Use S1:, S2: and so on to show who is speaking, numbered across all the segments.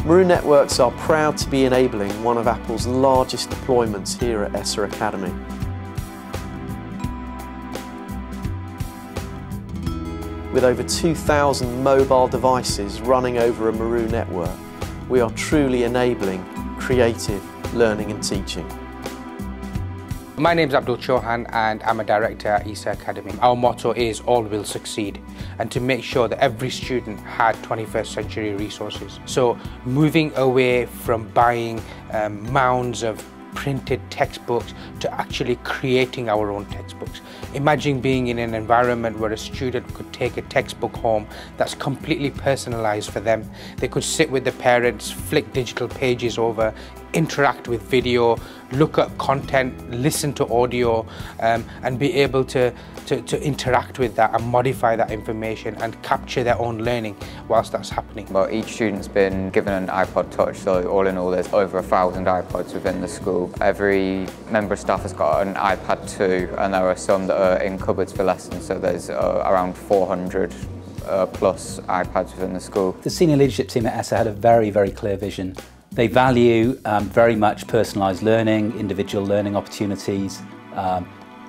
S1: Meru Networks are proud to be enabling one of Apple's largest deployments here at ESSA Academy. With over 2,000 mobile devices running over a Meru network, we are truly enabling creative learning and teaching.
S2: My name is Abdul Chauhan and I'm a director at ESSA Academy. Our motto is all will succeed, and to make sure that every student had 21st century resources. So moving away from buying mounds of printed textbooks to actually creating our own textbooks. Imagine being in an environment where a student could take a textbook home that's completely personalized for them. They could sit with the parents, flick digital pages over, interact with video, look at content, listen to audio, and be able to interact with that and modify that information and capture their own learning whilst that's happening.
S3: Well, each student's been given an iPod Touch, so all in all there's over 1,000 iPods within the school. Every member of staff has got an iPad too, and there are some that are in cupboards for lessons, so there's around 400 plus iPads within the school.
S4: The senior leadership team at ESSA had a very, very clear vision. They value very much personalised learning, individual learning opportunities,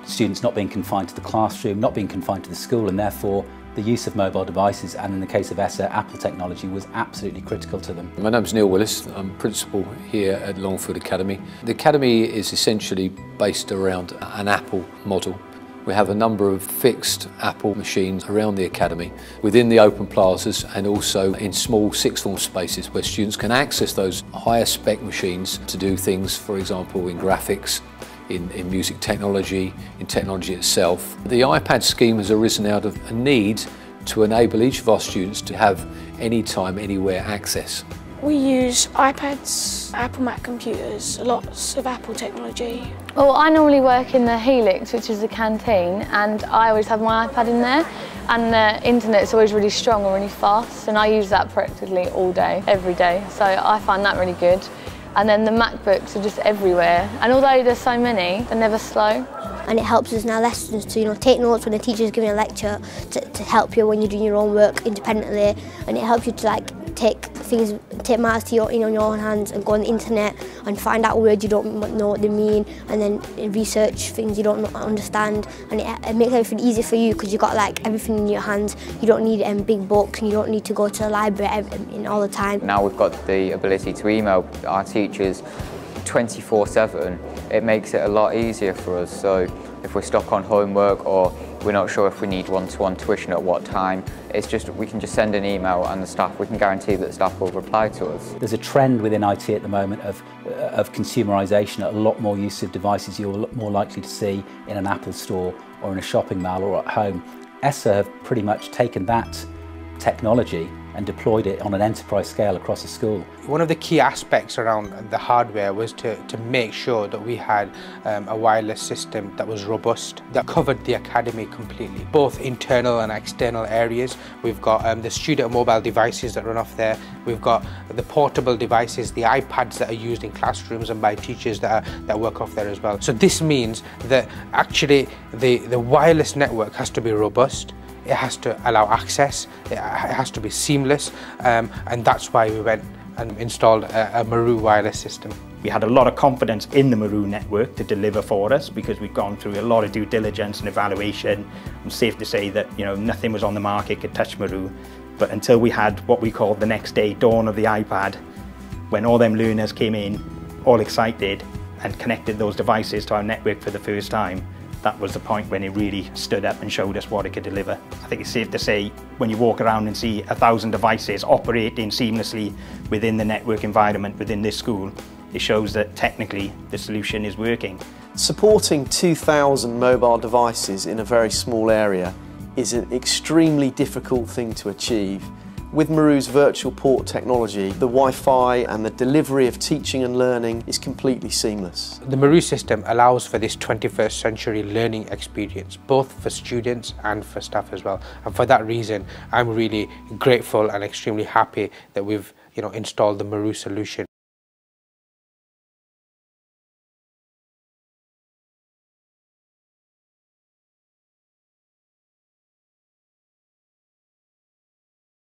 S4: students not being confined to the classroom, not being confined to the school, and therefore the use of mobile devices, and in the case of ESSA, Apple technology, was absolutely critical to them.
S5: My name's Neil Willis. I'm principal here at Longfield Academy. The Academy is essentially based around an Apple model. We have a number of fixed Apple machines around the Academy, within the open plazas and also in small sixth form spaces where students can access those higher spec machines to do things, for example, in graphics, in music technology, in technology itself. The iPad scheme has arisen out of a need to enable each of our students to have anytime, anywhere access.
S6: We use iPads, Apple Mac computers, lots of Apple technology.
S7: Well, I normally work in the Helix, which is the canteen, and I always have my iPad in there, and the internet's always really strong and really fast, and I use that practically all day, every day, so I find that really good. And then the MacBooks are just everywhere, and although there's so many, they're never slow.
S8: And it helps us in our lessons to take notes when the teacher's giving a lecture, to help you when you're doing your own work independently, and it helps you to take matters to in your own hands and go on the internet and find out words you don't know what they mean, and then research things you don't understand, and it makes everything easier for you because you've got everything in your hands. You don't need big books, and you don't need to go to the library all the time.
S3: Now we've got the ability to email our teachers 24/7. It makes it a lot easier for us, so if we're stuck on homework or we're not sure if we need one-to-one tuition at what time, we can just send an email and we can guarantee that the staff will reply to us.
S4: There's a trend within IT at the moment of consumerisation, a lot more use of devices you're more likely to see in an Apple store or in a shopping mall or at home. ESSA have pretty much taken that technology and deployed it on an enterprise scale across the school.
S2: One of the key aspects around the hardware was to make sure that we had a wireless system that was robust, that covered the academy completely, both internal and external areas. We've got the student mobile devices that run off there. We've got the portable devices, the iPads that are used in classrooms and by teachers that work off there as well. So this means that actually the wireless network has to be robust. It has to allow access, it has to be seamless, and that's why we went and installed a Meru wireless system.
S9: We had a lot of confidence in the Meru network to deliver for us because we've gone through a lot of due diligence and evaluation. It's safe to say that nothing was on the market could touch Meru, but until we had what we called the next day dawn of the iPad, when all them learners came in all excited and connected those devices to our network for the first time, that was the point when it really stood up and showed us what it could deliver. I think it's safe to say when you walk around and see 1,000 devices operating seamlessly within the network environment within this school, it shows that technically the solution is working.
S1: Supporting 2,000 mobile devices in a very small area is an extremely difficult thing to achieve. With Meru's virtual port technology, the Wi-Fi and the delivery of teaching and learning is completely seamless.
S2: The Meru system allows for this 21st century learning experience, both for students and for staff as well. And for that reason, I'm really grateful and extremely happy that we've installed the Meru solution.